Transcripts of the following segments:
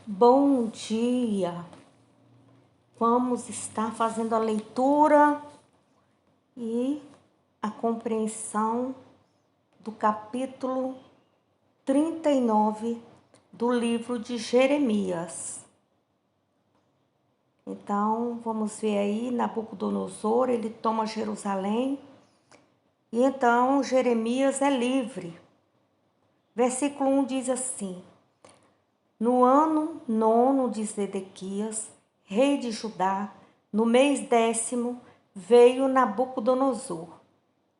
Bom dia! Vamos estar fazendo a leitura e a compreensão do capítulo 39 do livro de Jeremias. Então, vamos ver aí, Nabucodonosor, ele toma Jerusalém e então Jeremias é livre. Versículo 1 diz assim: No ano 9 de Zedequias, rei de Judá, no mês 10º, veio Nabucodonosor,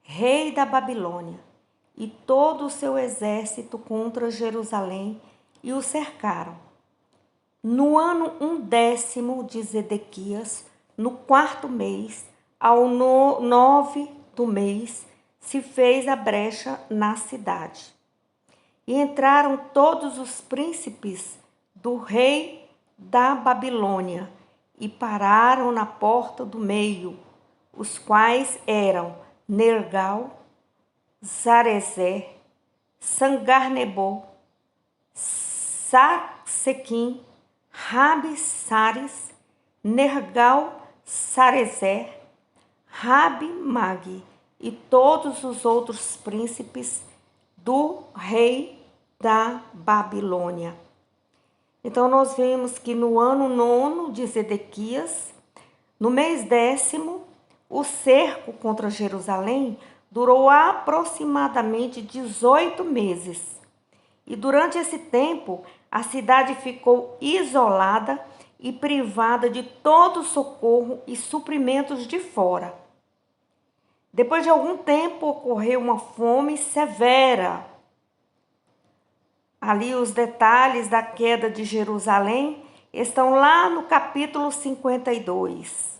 rei da Babilônia, e todo o seu exército contra Jerusalém, e o cercaram. No ano 10º de Zedequias, no 4º mês, ao 9 do mês, se fez a brecha na cidade. E entraram todos os príncipes do rei da Babilônia e pararam na porta do meio, os quais eram Nergal, Sarezer, Sangarnebo, Saquim, Rabi-Sares, Nergal, Sarezer, Rabi-Mag e todos os outros príncipes do rei da Babilônia. Então, nós vemos que no ano 9 de Zedequias, no mês 10º, o cerco contra Jerusalém durou aproximadamente 18 meses. E durante esse tempo, a cidade ficou isolada e privada de todo socorro e suprimentos de fora. Depois de algum tempo, ocorreu uma fome severa. Ali os detalhes da queda de Jerusalém estão lá no capítulo 52.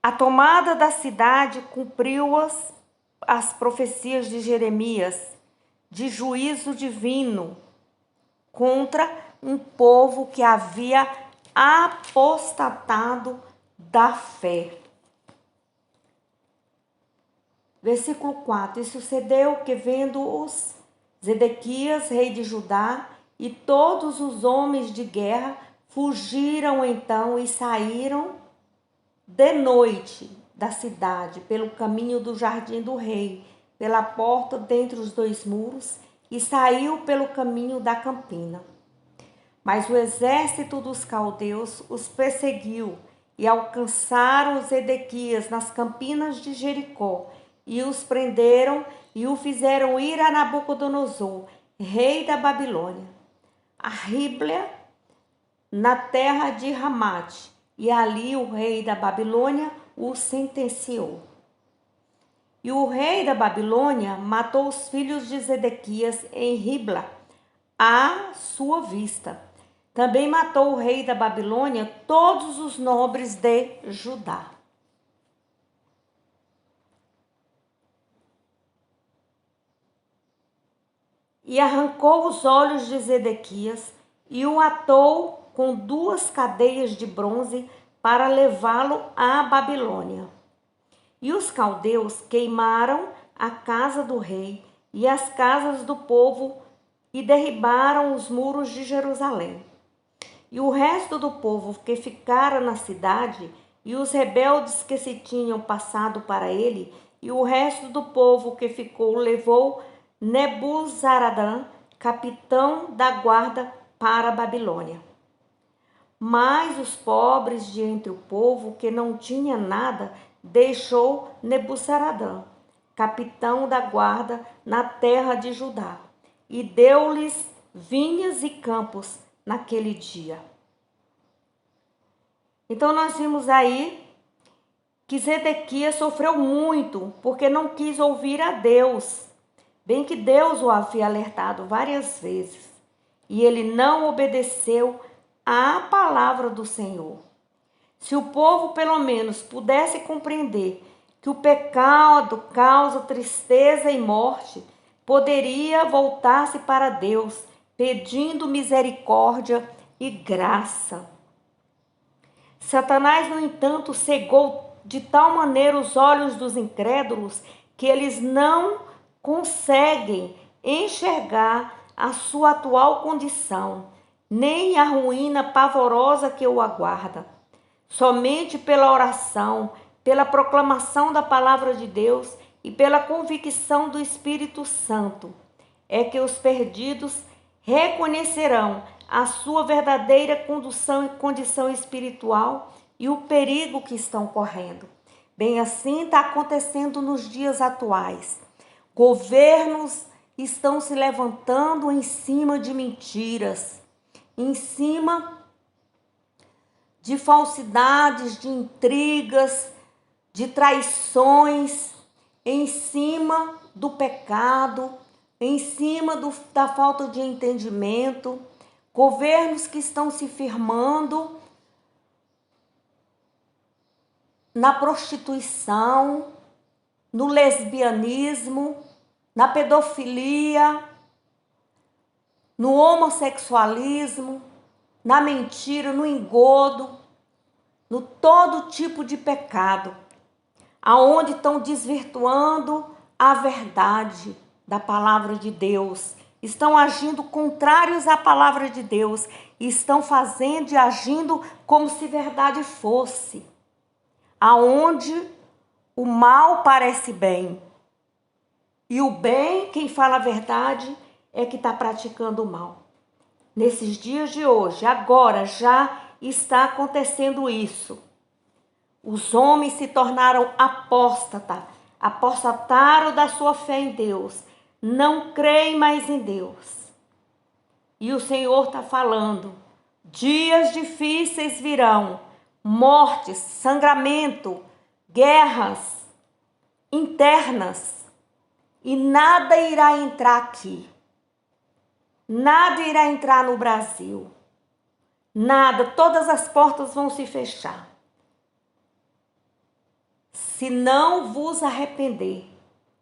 A tomada da cidade cumpriu as profecias de Jeremias, de juízo divino contra um povo que havia apostatado da fé. Versículo 4. E sucedeu que, vendo-os Zedequias, rei de Judá, e todos os homens de guerra, fugiram então e saíram de noite da cidade, pelo caminho do jardim do rei, pela porta dentre os dois muros, e saiu pelo caminho da campina. Mas o exército dos caldeus os perseguiu, e alcançaram Zedequias nas campinas de Jericó, e os prenderam e o fizeram ir a Nabucodonosor, rei da Babilônia, a Ribla, na terra de Ramate, e ali o rei da Babilônia o sentenciou. E o rei da Babilônia matou os filhos de Zedequias em Ribla, à sua vista. Também matou o rei da Babilônia todos os nobres de Judá. E arrancou os olhos de Zedequias e o atou com 2 cadeias de bronze para levá-lo à Babilônia. E os caldeus queimaram a casa do rei e as casas do povo e derribaram os muros de Jerusalém. E o resto do povo que ficara na cidade e os rebeldes que se tinham passado para ele, e o resto do povo que ficou levou Nebuzaradã, capitão da guarda, para a Babilônia. Mas os pobres de entre o povo que não tinha nada, deixou Nebuzaradã, capitão da guarda, na terra de Judá, e deu-lhes vinhas e campos naquele dia. Então nós vimos aí que Zedequias sofreu muito porque não quis ouvir a Deus, bem que Deus o havia alertado várias vezes, e ele não obedeceu à palavra do Senhor. Se o povo pelo menos pudesse compreender que o pecado causa tristeza e morte, poderia voltar-se para Deus, pedindo misericórdia e graça. Satanás, no entanto, cegou de tal maneira os olhos dos incrédulos que eles não conseguem enxergar a sua atual condição nem a ruína pavorosa que o aguarda. Somente pela oração, pela proclamação da palavra de Deus e pela convicção do Espírito Santo é que os perdidos reconhecerão a sua verdadeira condição espiritual e o perigo que estão correndo. Bem assim está acontecendo nos dias atuais. Governos estão se levantando em cima de mentiras, em cima de falsidades, de intrigas, de traições, em cima do pecado, em cima da falta de entendimento. Governos que estão se firmando na prostituição, no lesbianismo, na pedofilia, no homossexualismo, na mentira, no engodo, no todo tipo de pecado, aonde estão desvirtuando a verdade da palavra de Deus, estão agindo contrários à palavra de Deus, estão fazendo e agindo como se verdade fosse, aonde o mal parece bem, e o bem, quem fala a verdade, é que está praticando o mal. Nesses dias de hoje, agora já está acontecendo isso. Os homens se tornaram apóstatas, apostataram da sua fé em Deus, não creem mais em Deus. E o Senhor está falando, dias difíceis virão, mortes, sangramento, guerras internas, e nada irá entrar aqui. Nada irá entrar no Brasil. Nada, todas as portas vão se fechar. Se não vos arrepender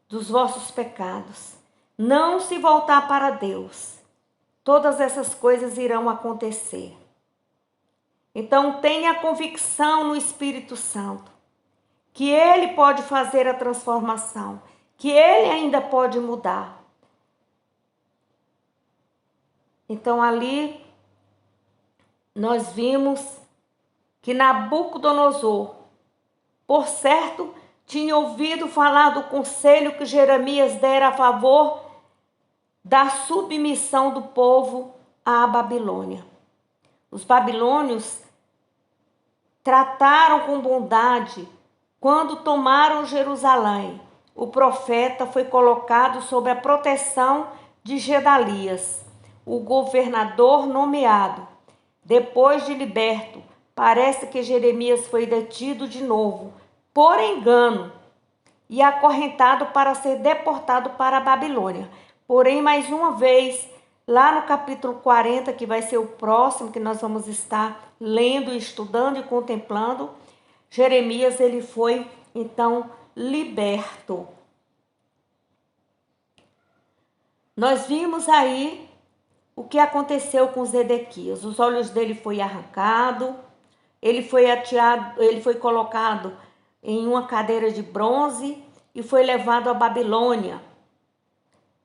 dos vossos pecados, não se voltar para Deus, todas essas coisas irão acontecer. Então tenha convicção no Espírito Santo, que Ele pode fazer a transformação, que Ele ainda pode mudar. Então ali nós vimos que Nabucodonosor, por certo, tinha ouvido falar do conselho que Jeremias dera a favor da submissão do povo à Babilônia. Os babilônios trataram com bondade quando tomaram Jerusalém. O profeta foi colocado sob a proteção de Gedalias, o governador nomeado. Depois de liberto, parece que Jeremias foi detido de novo, por engano, e acorrentado para ser deportado para a Babilônia. Porém, mais uma vez, lá no capítulo 40, que vai ser o próximo que nós vamos estar lendo, estudando e contemplando, Jeremias ele foi então liberto. Nós vimos aí o que aconteceu com Zedequias. Os olhos dele foi arrancado, ele foi colocado em uma cadeira de bronze e foi levado à Babilônia,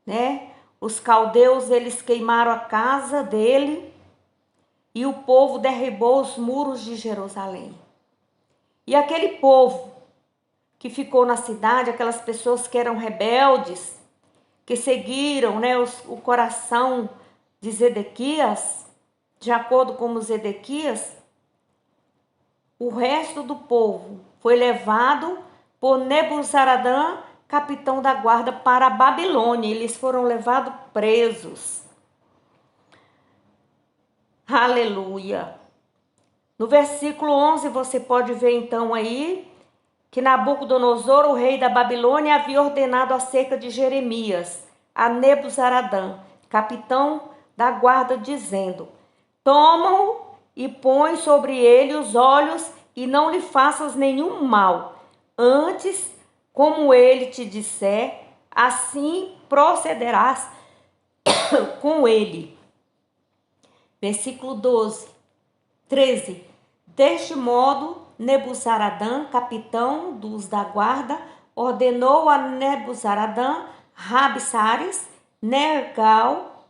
né? Os caldeus, eles queimaram a casa dele e o povo derribou os muros de Jerusalém. E aquele povo que ficou na cidade, aquelas pessoas que eram rebeldes, que seguiram, né, o coração de Zedequias, de acordo com Zedequias, o resto do povo foi levado por Nebuzaradã, capitão da guarda, para a Babilônia. Eles foram levados presos. Aleluia! No versículo 11 você pode ver então aí que Nabucodonosor, o rei da Babilônia, havia ordenado acerca de Jeremias a Nebuzaradã, capitão da guarda, dizendo: toma-o e põe sobre ele os olhos e não lhe faças nenhum mal. Antes, como ele te disser, assim procederás com ele. Versículo 13. Deste modo, Nebuzaradã, capitão dos da guarda, ordenou a Nebuzaradã, Rabsares, Nergal,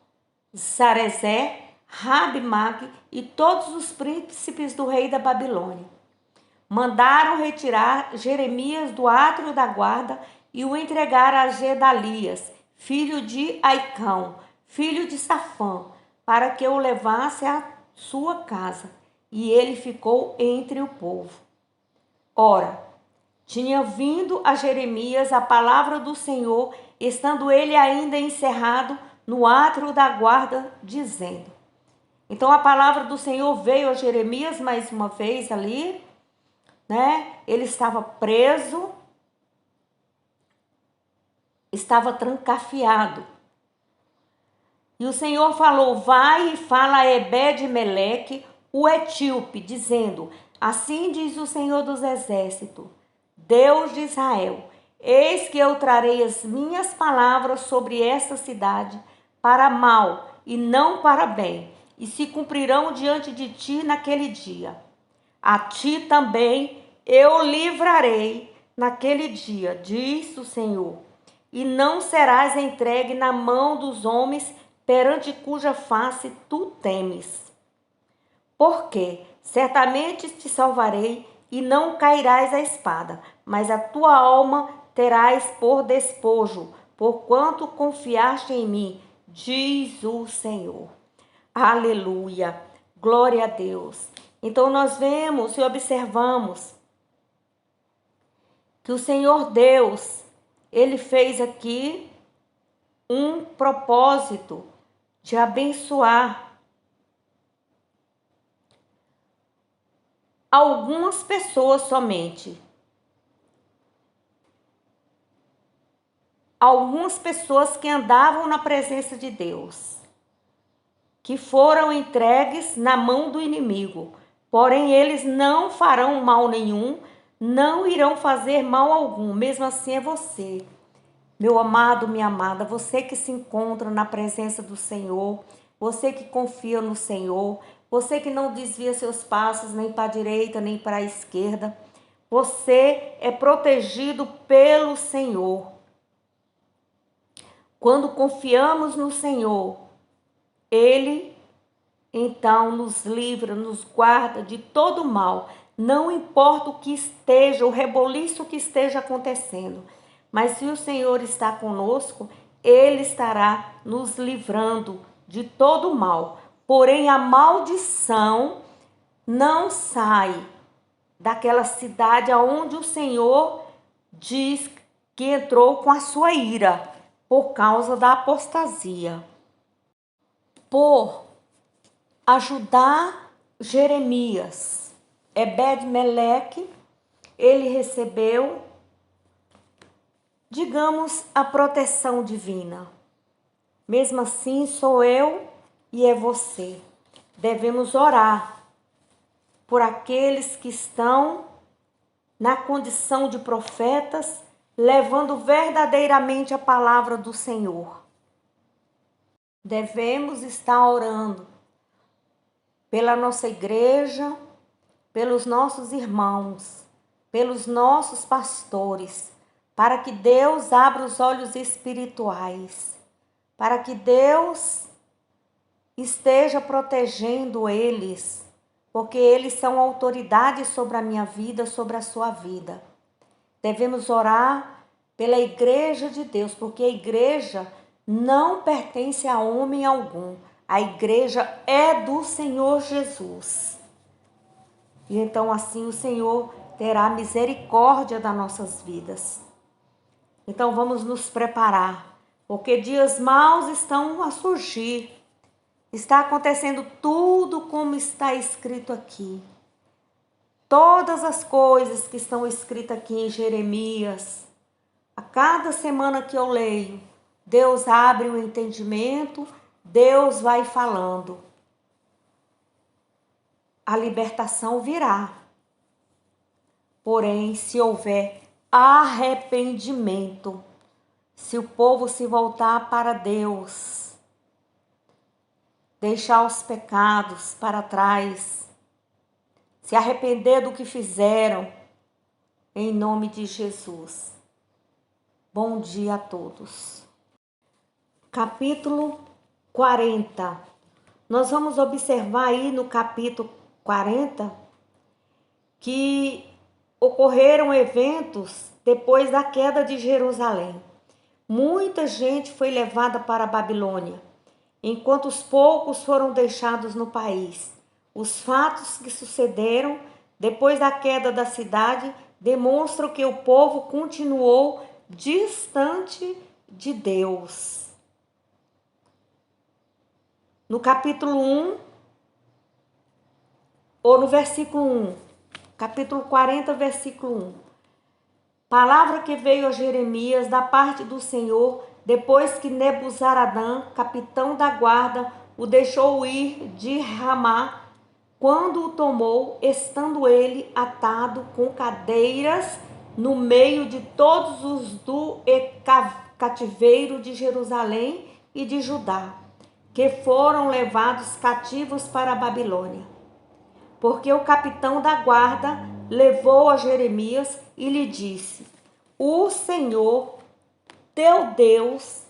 Sarezer, Rabi-Maque e todos os príncipes do rei da Babilônia. Mandaram retirar Jeremias do átrio da guarda e o entregar a Gedalias, filho de Aicão, filho de Safã, para que o levasse à sua casa. E ele ficou entre o povo. Ora, tinha vindo a Jeremias a palavra do Senhor, estando ele ainda encerrado no átrio da guarda, dizendo. Então a palavra do Senhor veio a Jeremias mais uma vez ali, né? Ele estava preso, estava trancafiado. E o Senhor falou: vai e fala a Ebed-Meleque, o etíope, dizendo: assim diz o Senhor dos Exércitos, Deus de Israel, eis que eu trarei as minhas palavras sobre esta cidade para mal e não para bem, e se cumprirão diante de ti naquele dia. A ti também eu livrarei naquele dia, diz o Senhor, e não serás entregue na mão dos homens perante cuja face tu temes. Porque certamente te salvarei e não cairás à espada, mas a tua alma terás por despojo, porquanto confiaste em mim, diz o Senhor. Aleluia, glória a Deus. Então nós vemos e observamos que o Senhor Deus, ele fez aqui um propósito de abençoar algumas pessoas somente. Algumas pessoas que andavam na presença de Deus, que foram entregues na mão do inimigo. Porém, eles não farão mal nenhum, não irão fazer mal algum. Mesmo assim é você, meu amado, minha amada, você que se encontra na presença do Senhor, você que confia no Senhor, você que não desvia seus passos nem para a direita nem para a esquerda. Você é protegido pelo Senhor. Quando confiamos no Senhor, Ele então nos livra, nos guarda de todo mal. Não importa o que esteja, o reboliço que esteja acontecendo. Mas se o Senhor está conosco, Ele estará nos livrando de todo mal. Porém, a maldição não sai daquela cidade aonde o Senhor diz que entrou com a sua ira por causa da apostasia. Por ajudar Jeremias, Ebed-Meleque, ele recebeu, digamos, a proteção divina. Mesmo assim, sou eu e é você. Devemos orar por aqueles que estão na condição de profetas, levando verdadeiramente a palavra do Senhor. Devemos estar orando pela nossa igreja, pelos nossos irmãos, pelos nossos pastores, para que Deus abra os olhos espirituais, para que Deus esteja protegendo eles, porque eles são autoridade sobre a minha vida, sobre a sua vida. Devemos orar pela igreja de Deus, porque a igreja não pertence a homem algum. A igreja é do Senhor Jesus. E então assim o Senhor terá misericórdia das nossas vidas. Então vamos nos preparar, porque dias maus estão a surgir. Está acontecendo tudo como está escrito aqui. Todas as coisas que estão escritas aqui em Jeremias, a cada semana que eu leio, Deus abre o entendimento, Deus vai falando. A libertação virá. Porém, se houver arrependimento, se o povo se voltar para Deus, deixar os pecados para trás, se arrepender do que fizeram, em nome de Jesus. Bom dia a todos. Capítulo 40. nós vamos observar aí no capítulo 40 que ocorreram eventos depois da queda de Jerusalém. Muita gente foi levada para a Babilônia, enquanto os poucos foram deixados no país. Os fatos que sucederam depois da queda da cidade demonstram que o povo continuou distante de Deus. No capítulo 1, ou no versículo 1, capítulo 40, versículo 1. Palavra que veio a Jeremias da parte do Senhor, depois que Nebuzaradã, capitão da guarda, o deixou ir de Ramá, quando o tomou, estando ele atado com cadeiras no meio de todos os do cativeiro de Jerusalém e de Judá, que foram levados cativos para a Babilônia. Porque o capitão da guarda levou a Jeremias e lhe disse: o Senhor, teu Deus,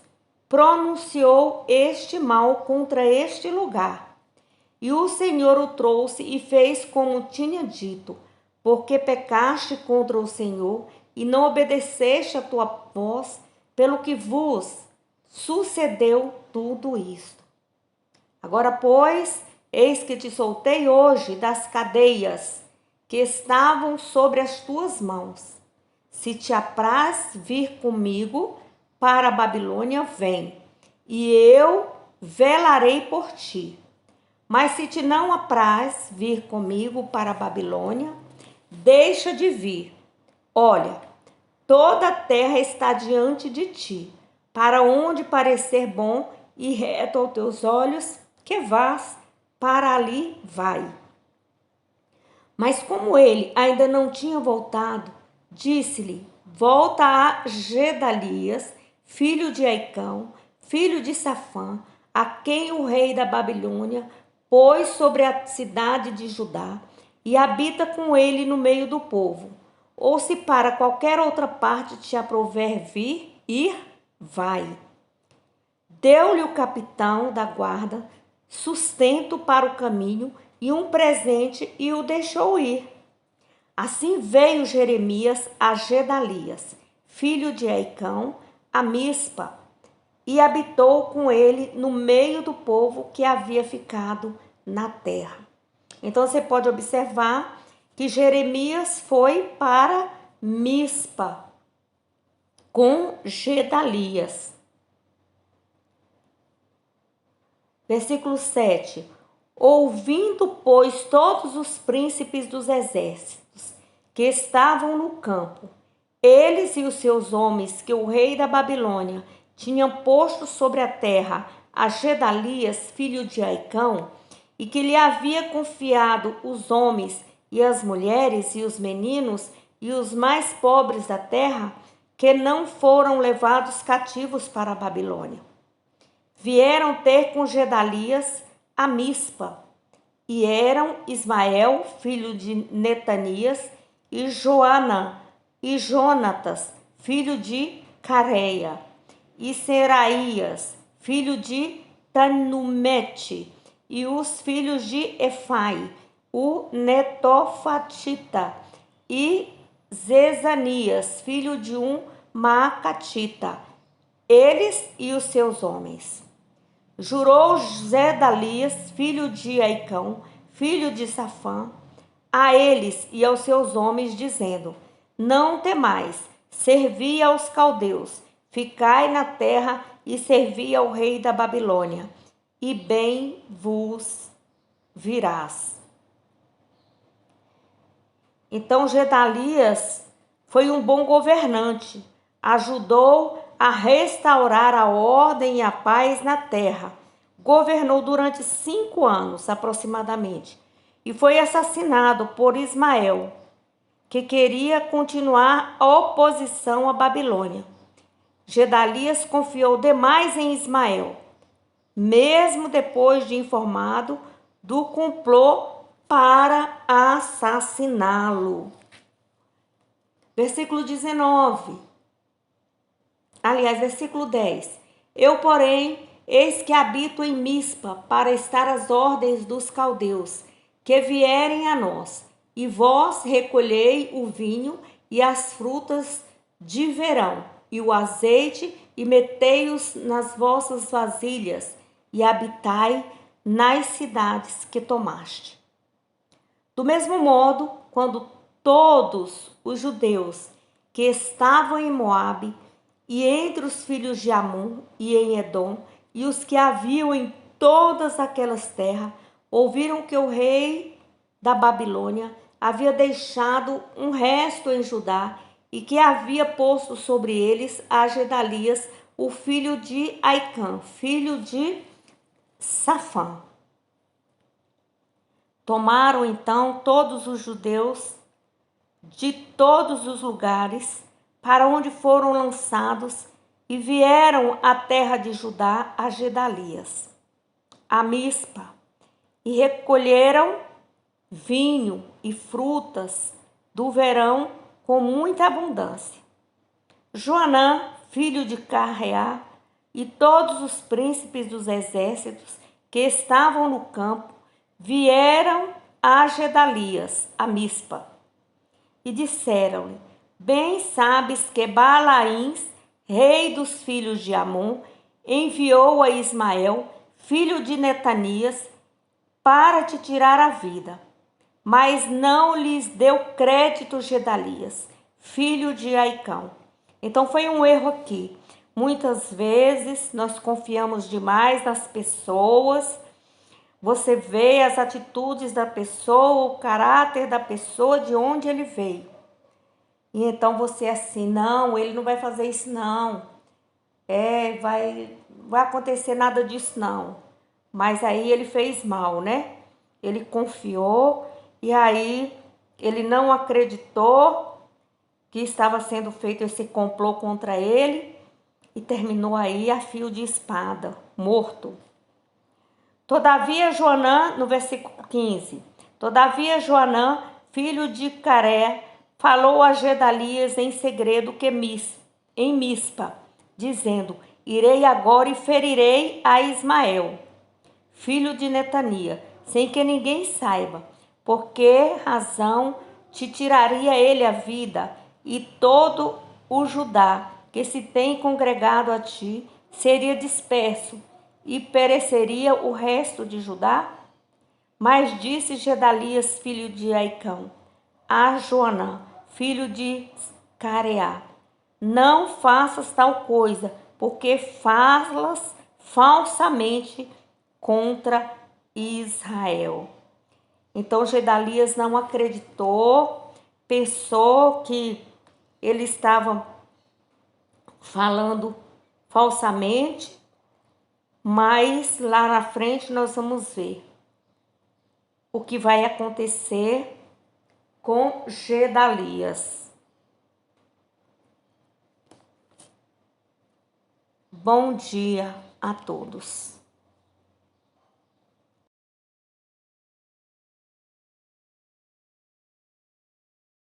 pronunciou este mal contra este lugar. E o Senhor o trouxe e fez como tinha dito, porque pecaste contra o Senhor e não obedeceste a tua voz, pelo que vos sucedeu tudo isto. Agora, pois, eis que te soltei hoje das cadeias que estavam sobre as tuas mãos. Se te apraz vir comigo para a Babilônia, vem, e eu velarei por ti. Mas se te não apraz vir comigo para a Babilônia, deixa de vir. Olha, toda a terra está diante de ti, para onde parecer bom e reto aos teus olhos, que vás, para ali vai. Mas como ele ainda não tinha voltado, disse-lhe: volta a Gedalias, filho de Aicão, filho de Safã, a quem o rei da Babilônia pôs sobre a cidade de Judá, e habita com ele no meio do povo. Ou se para qualquer outra parte te aprouver ir, vai. Deu-lhe o capitão da guarda sustento para o caminho e um presente e o deixou ir. Assim veio Jeremias a Gedalias, filho de Aicão, a Mispa, e habitou com ele no meio do povo que havia ficado na terra. Então você pode observar que Jeremias foi para Mispa com Gedalias. Versículo 7. Ouvindo, pois, todos os príncipes dos exércitos que estavam no campo, eles e os seus homens que o rei da Babilônia tinham posto sobre a terra a Gedalias, filho de Aicão, e que lhe havia confiado os homens e as mulheres e os meninos e os mais pobres da terra, que não foram levados cativos para a Babilônia. Vieram ter com Gedalias a Mispa, e eram Ismael, filho de Netanias, e Joanã, e Jonatas, filho de Careia, e Seraías, filho de Tanumete, e os filhos de Efai, o Netofatita, e Zezanias, filho de um Maacatita, eles e os seus homens. Jurou Gedalias, filho de Aicão, filho de Safã, a eles e aos seus homens, dizendo: não temais, servi aos caldeus, ficai na terra e servi ao rei da Babilônia, e bem vos virás. Então Gedalias foi um bom governante, ajudou a restaurar a ordem e a paz na terra. Governou durante 5 anos aproximadamente e foi assassinado por Ismael, que queria continuar a oposição à Babilônia. Gedalias confiou demais em Ismael, mesmo depois de informado do complô para assassiná-lo. Versículo 19. Aliás, versículo 10. Eu, porém, eis que habito em Mispa, para estar às ordens dos caldeus, que vierem a nós. E vós recolhei o vinho e as frutas de verão, e o azeite, e metei-os nas vossas vasilhas, e habitai nas cidades que tomaste. Do mesmo modo, quando todos os judeus que estavam em Moabe, e entre os filhos de Amon e em Edom, e os que haviam em todas aquelas terras, ouviram que o rei da Babilônia havia deixado um resto em Judá, e que havia posto sobre eles a Gedalias, o filho de Aicã, filho de Safã. Tomaram então todos os judeus de todos os lugares para onde foram lançados e vieram à terra de Judá, a Gedalias, a Mispa, e recolheram vinho e frutas do verão com muita abundância. Joanã, filho de Carreá, e todos os príncipes dos exércitos que estavam no campo vieram a Gedalias, a Mispa, e disseram-lhe: Bem sabes que Balaíns, rei dos filhos de Amon, enviou a Ismael, filho de Netanias, para te tirar a vida. Mas não lhes deu crédito Gedalias, filho de Aicão. Então foi um erro aqui. Muitas vezes nós confiamos demais nas pessoas. Você vê as atitudes da pessoa, o caráter da pessoa, de onde ele veio. E então você assim, não, ele não vai fazer isso não. Vai acontecer nada disso não. Mas aí ele fez mal, né? Ele confiou e aí ele não acreditou que estava sendo feito esse complô contra ele e terminou aí a fio de espada, morto. Todavia Joanã, no versículo 15, todavia Joanã, filho de Caré, falou a Gedalias em segredo em Mispa, dizendo: Irei agora e ferirei a Ismael, filho de Netania, sem que ninguém saiba, por que razão te tiraria ele a vida, e todo o Judá que se tem congregado a ti seria disperso, e pereceria o resto de Judá? Mas disse Gedalias, filho de Aicão, a Joanã, filho de Careá: Não faças tal coisa, porque falas falsamente contra Israel. Então Gedalias não acreditou, pensou que ele estava falando falsamente, mas lá na frente nós vamos ver o que vai acontecer com Gedalias. Bom dia a todos.